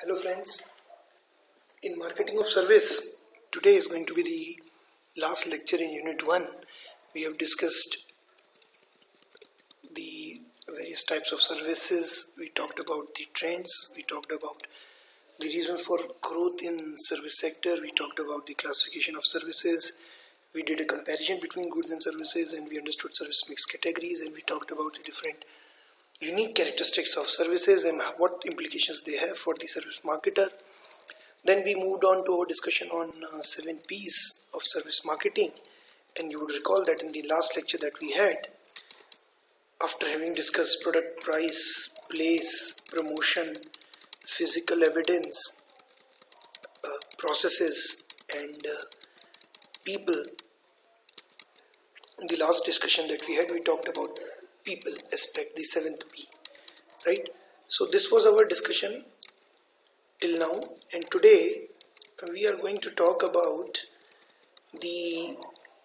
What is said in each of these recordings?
Hello friends, in marketing of service, today is going to be the last lecture in unit 1. We have discussed the various types of services, we talked about the trends, we talked about the reasons for growth in service sector, we talked about the classification of services, we did a comparison between goods and services, and we understood service mix categories, and we talked about the different unique characteristics of services and what implications they have for the service marketer. Then we moved on to our discussion on 7 P's of service marketing, and you would recall that in the last lecture that we had, after having discussed product, price, place, promotion, physical evidence, processes, and people, in the last discussion that we had, we talked about people aspect, the 7th P, right? So this was our discussion till now, and today we are going to talk about the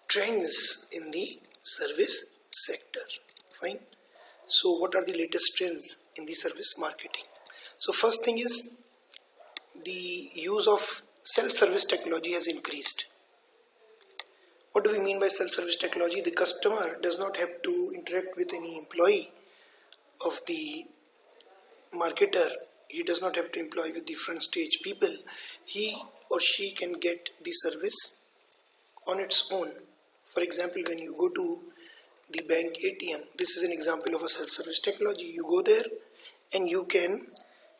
trends in the service sector. Fine. So what are the latest trends in the service marketing? So first thing is the use of self-service technology has increased. What do we mean by self-service technology? The customer does not have to interact with any employee of the marketer. He does not have to employ with the front stage people. He or she can get the service on its own. For example, when you go to the bank ATM, this is an example of a self-service technology. You go there and you can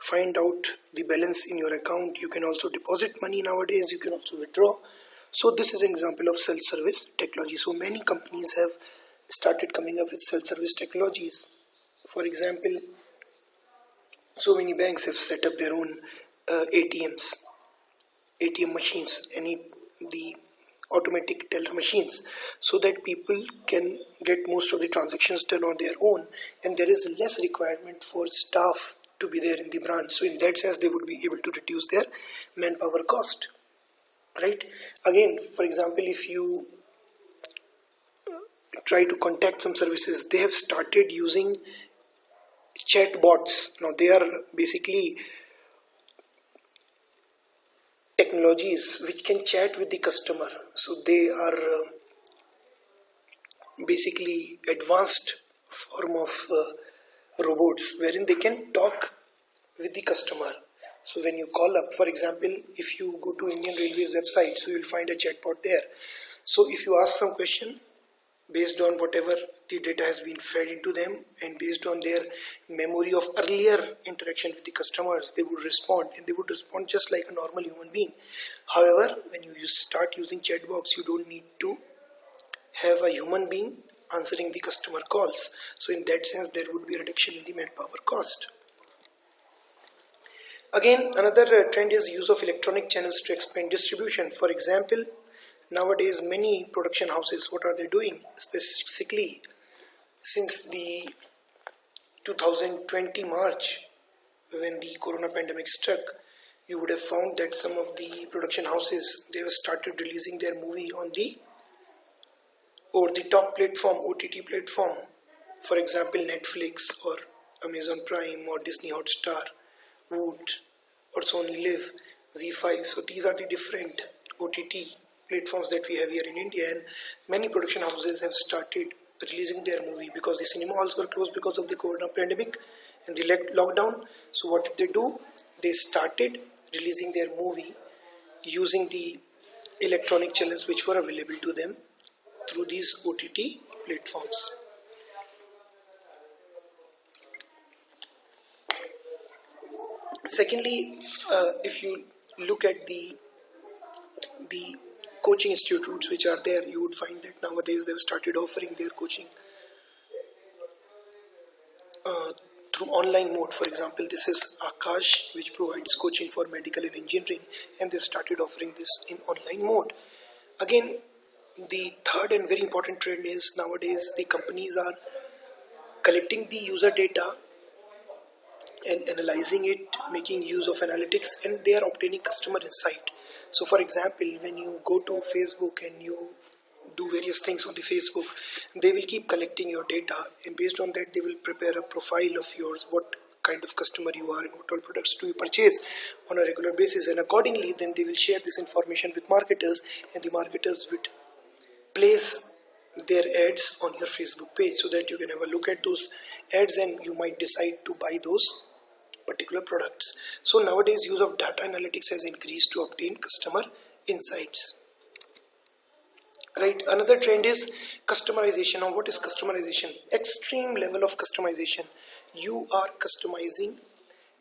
find out the balance in your account. You can also deposit money nowadays. You can also withdraw. So this is an example of self-service technology. So many companies have started coming up with self-service technologies. For example, so many banks have set up their own ATM machines, the automatic teller machines, so that people can get most of the transactions done on their own, and there is less requirement for staff to be there in the branch. So in that sense, they would be able to reduce their manpower cost, right? Again, for example, if you try to contact some services, they have started using chatbots. Now they are basically technologies which can chat with the customer. So they are basically advanced form of robots wherein they can talk with the customer. So when you call up, for example, if you go to Indian Railways website, so you'll find a chatbot there. So if you ask some question, based on whatever the data has been fed into them and based on their memory of earlier interaction with the customers, they would respond, and they would respond just like a normal human being. However, when you start using chatbots, you don't need to have a human being answering the customer calls. So in that sense, there would be a reduction in the manpower cost. Again, another trend is use of electronic channels to expand distribution. For example, nowadays many production houses, what are they doing? Specifically, since the 2020 March, when the corona pandemic struck, you would have found that some of the production houses, they have started releasing their movie on the over-the-top platform, OTT platform. For example, Netflix or Amazon Prime or Disney Hotstar, Woot or Sony Live, Z5. So these are the different OTT platforms that we have here in India, and many production houses have started releasing their movie because the cinema halls were closed because of the corona pandemic and the lockdown. So what did they do? They started releasing their movie using the electronic channels which were available to them through these OTT platforms. Secondly, if you look at the coaching institutes which are there, you would find that nowadays they've started offering their coaching through online mode. For example, this is Akash, which provides coaching for medical and engineering, and they've started offering this in online mode. Again, the third and very important trend is nowadays the companies are collecting the user data and analyzing it, making use of analytics, and they are obtaining customer insight. So for example, when you go to Facebook and you do various things on the Facebook, they will keep collecting your data, and based on that they will prepare a profile of yours, what kind of customer you are and what all products do you purchase on a regular basis, and accordingly then they will share this information with marketers, and the marketers would place their ads on your Facebook page so that you can have a look at those ads and you might decide to buy those particular products. So nowadays use of data analytics has increased to obtain customer insights. Right, another trend is customization. Now what is customization? Extreme level of customization. You are customizing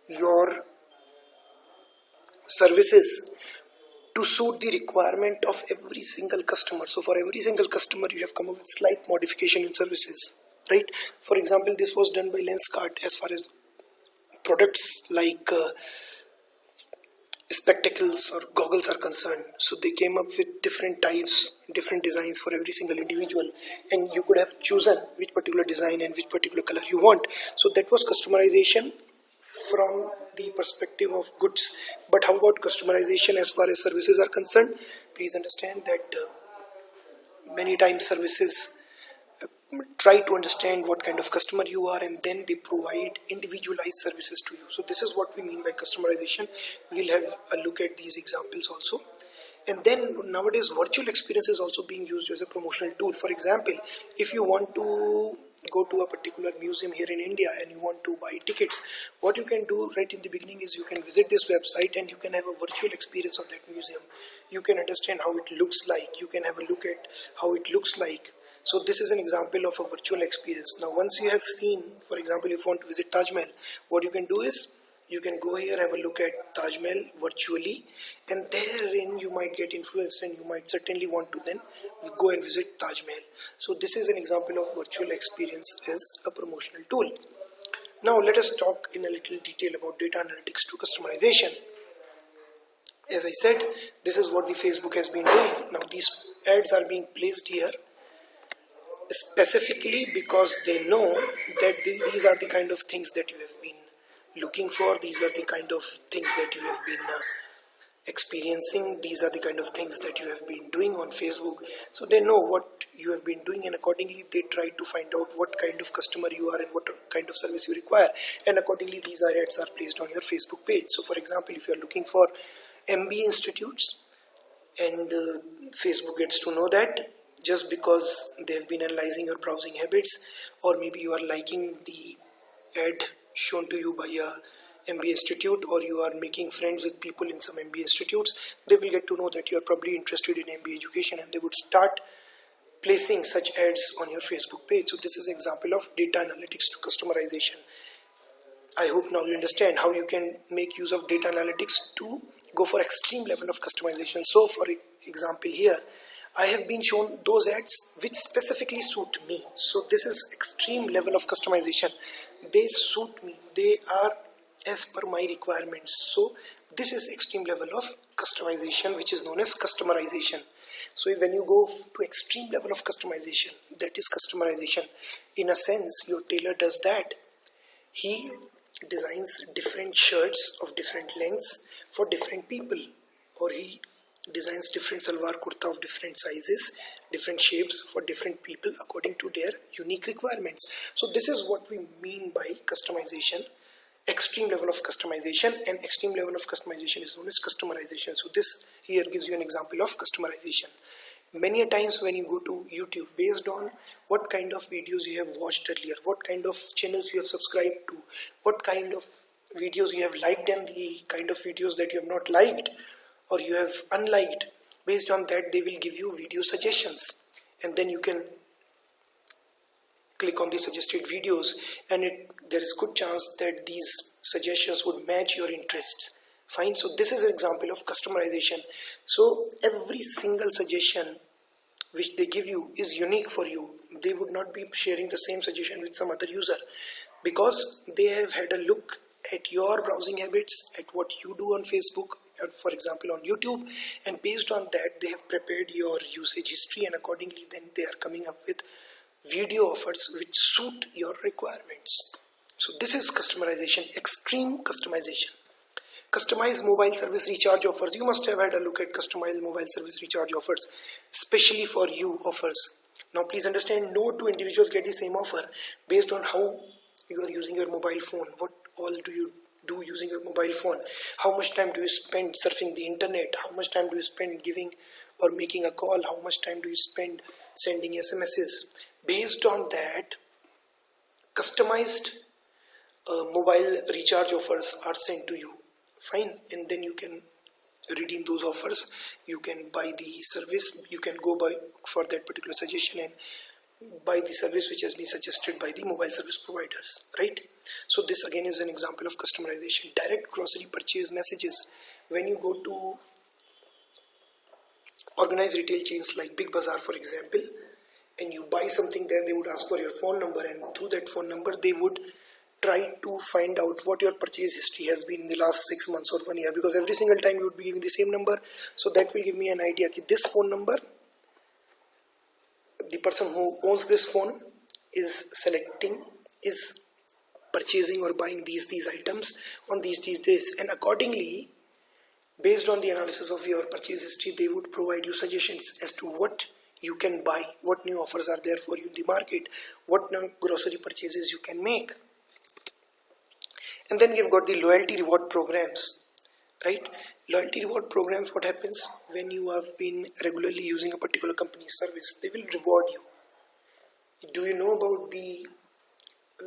your services to suit the requirement of every single customer. So for every single customer you have come up with slight modification in services, right? For example, this was done by Lenskart as far as products like spectacles or goggles are concerned. So they came up with different types, different designs for every single individual, and you could have chosen which particular design and which particular color you want. So that was customization from the perspective of goods. But how about customization as far as services are concerned? Please understand that many times services try to understand what kind of customer you are, and then they provide individualized services to you. So this is what we mean by customization. We'll have a look at these examples also. And then nowadays virtual experience is also being used as a promotional tool. For example, if you want to go to a particular museum here in India and you want to buy tickets, what you can do right in the beginning is you can visit this website and you can have a virtual experience of that museum. You can understand how it looks like. You can have a look at how it looks like. So this is an example of a virtual experience. Now once you have seen, for example, if you want to visit Taj Mahal, what you can do is you can go here, have a look at Taj Mahal virtually, and therein you might get influenced and you might certainly want to then go and visit Taj Mahal. So this is an example of virtual experience as a promotional tool. Now let us talk in a little detail about data analytics to customization. As I said, this is what the Facebook has been doing. Now these ads are being placed here specifically because they know that these are the kind of things that you have been looking for. These are the kind of things that you have been experiencing. These are the kind of things that you have been doing on Facebook. So they know what you have been doing, and accordingly they try to find out what kind of customer you are and what kind of service you require, and accordingly these ads are placed on your Facebook page. So for example, if you are looking for MBA institutes and Facebook gets to know that, just because they have been analyzing your browsing habits, or maybe you are liking the ad shown to you by a MBA institute, or you are making friends with people in some MBA institutes, they will get to know that you are probably interested in MBA education, and they would start placing such ads on your Facebook page. So this is an example of data analytics to customization. I hope now you understand how you can make use of data analytics to go for extreme level of customization. So for example here, I have been shown those ads which specifically suit me. So this is extreme level of customization. They suit me. They are as per my requirements. So this is extreme level of customization, which is known as customization. So when you go to extreme level of customization, that is customization. In a sense, your tailor does that. He designs different shirts of different lengths for different people, or he designs different salwar kurta of different sizes, different shapes for different people according to their unique requirements. So this is what we mean by customization, extreme level of customization, and extreme level of customization is known as customization. So this here gives you an example of customization. Many a times when you go to YouTube, based on what kind of videos you have watched earlier, what kind of channels you have subscribed to, what kind of videos you have liked and the kind of videos that you have not liked or you have unliked, based on that they will give you video suggestions, and then you can click on the suggested videos, and there is good chance that these suggestions would match your interests. Fine. So this is an example of customization. So every single suggestion which they give you is unique for you. They would not be sharing the same suggestion with some other user, because they have had a look at your browsing habits, at what you do on Facebook, for example on YouTube, and based on that they have prepared your usage history, and accordingly then they are coming up with video offers which suit your requirements. So this is customization, extreme customization. Customized mobile service recharge offers. You must have had a look at customized mobile service recharge offers, especially for you offers. Now please understand, no two individuals get the same offer based on how you are using your mobile phone, what all do you do using a mobile phone, how much time do you spend surfing the internet, how much time do you spend giving or making a call, how much time do you spend sending SMSs. Based on that, customized mobile recharge offers are sent to you. Fine, and then you can redeem those offers, you can buy the service, you can go by for that particular suggestion and buy the service which has been suggested by the mobile service providers, right? So this again is an example of customization. Direct grocery purchase messages. When you go to organized retail chains like Big Bazaar, for example, and you buy something there, they would ask for your phone number, and through that phone number they would try to find out what your purchase history has been in the last 6 months or 1 year, because every single time you would be giving the same number. So that will give me an idea that this phone number, the person who owns this phone is purchasing or buying these items on these days, and accordingly, based on the analysis of your purchase history, they would provide you suggestions as to what you can buy, what new offers are there for you in the market, what new grocery purchases you can make. And then we've got the loyalty reward programs, right? Loyalty reward programs, what happens when you have been regularly using a particular company's service, they will reward you. Do you know about the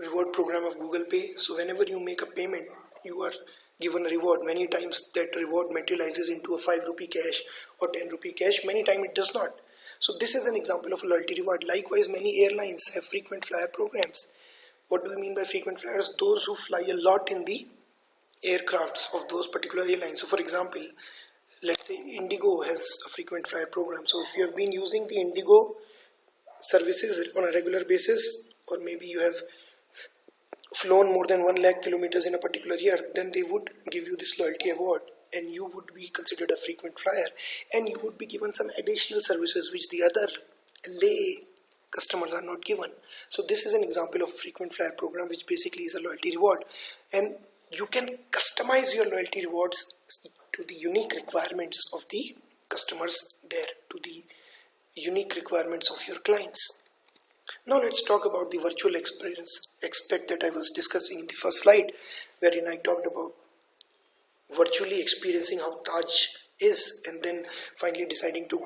reward program of Google Pay? So whenever you make a payment, you are given a reward. Many times that reward materializes into a 5 rupee cash or 10 rupee cash. Many times it does not. So this is an example of a loyalty reward. Likewise, many airlines have frequent flyer programs. What do we mean by frequent flyers? Those who fly a lot in the aircrafts of those particular airlines. So for example, let's say Indigo has a frequent flyer program. So if you have been using the Indigo services on a regular basis, or maybe you have flown more than 1 lakh kilometers in a particular year, then they would give you this loyalty award and you would be considered a frequent flyer, and you would be given some additional services which the other lay customers are not given. So this is an example of a frequent flyer program, which basically is a loyalty reward, and you can customize your loyalty rewards to the unique requirements of the customers there, to the unique requirements of your clients. Now let's talk about the virtual experience aspect that I was discussing in the first slide, wherein I talked about virtually experiencing how Taj is and then finally deciding to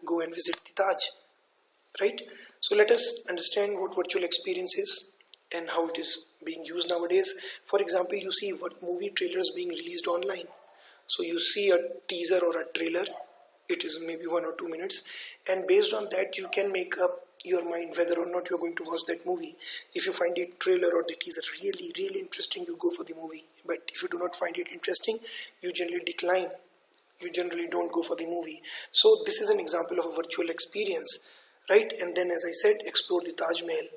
go and visit the Taj, right? So let us understand what virtual experience is and how it is being used nowadays. For example, you see what movie trailers being released online. So you see a teaser or a trailer, it is maybe 1 or 2 minutes, and based on that you can make up your mind whether or not you're going to watch that movie. If you find the trailer or the teaser really interesting, you go for the movie. But if you do not find it interesting, you generally decline. You generally don't go for the movie. So this is an example of a virtual experience, right? And then, as I said, explore the Taj Mahal.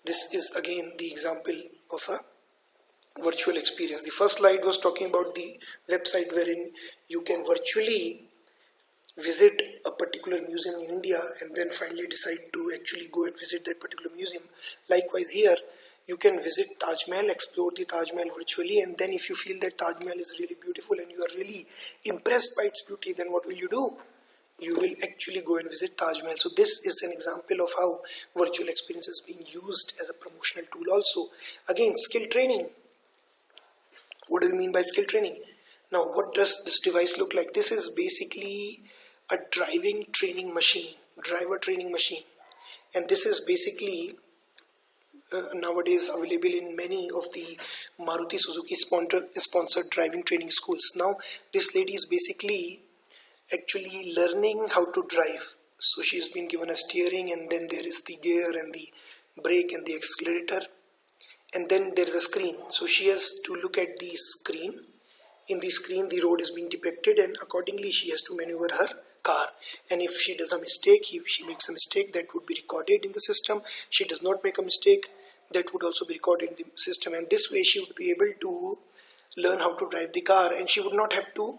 This is again the example of a virtual experience. The first slide was talking about the website wherein you can virtually visit a particular museum in India and then finally decide to actually go and visit that particular museum. Likewise here, you can visit Taj Mahal, explore the Taj Mahal virtually, and then if you feel that Taj Mahal is really beautiful and you are really impressed by its beauty, then what will you do? You will actually go and visit Taj Mahal. So this is an example of how virtual experience is being used as a promotional tool also. Again, skill training. What do we mean by skill training? Now, what does this device look like? This is basically a driver training machine, and this is basically nowadays available in many of the Maruti Suzuki sponsored driving training schools. Now this lady is basically actually learning how to drive. So she's been given a steering, and then there is the gear and the brake and the accelerator, and then there is a screen. So she has to look at the screen. In the screen the road is being depicted, and accordingly she has to maneuver her car, and if she does a mistake, if she makes a mistake, that would be recorded in the system. She does not make a mistake, that would also be recorded in the system, and this way she would be able to learn how to drive the car, and she would not have to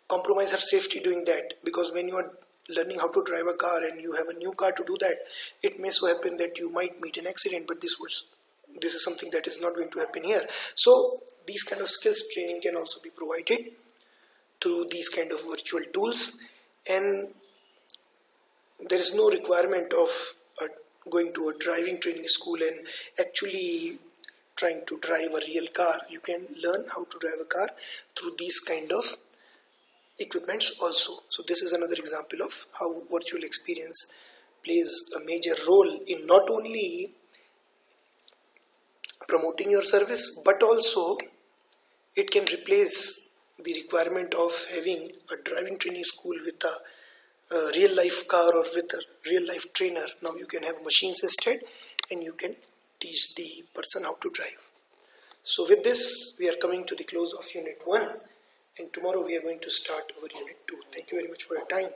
compromise her safety doing that, because when you are learning how to drive a car and you have a new car to do that, it may so happen that you might meet an accident, but this is something that is not going to happen here. So these kind of skills training can also be provided through these kind of virtual tools, and there is no requirement of going to a driving training school and actually trying to drive a real car, you can learn how to drive a car through these kind of equipments also. So this is another example of how virtual experience plays a major role in not only promoting your service, but also it can replace the requirement of having a driving training school with a real life car or with a real life trainer. Now you can have machines instead, and you can teach the person how to drive. So with this, we are coming to the close of unit 1, and tomorrow we are going to start our unit 2. Thank you very much for your time.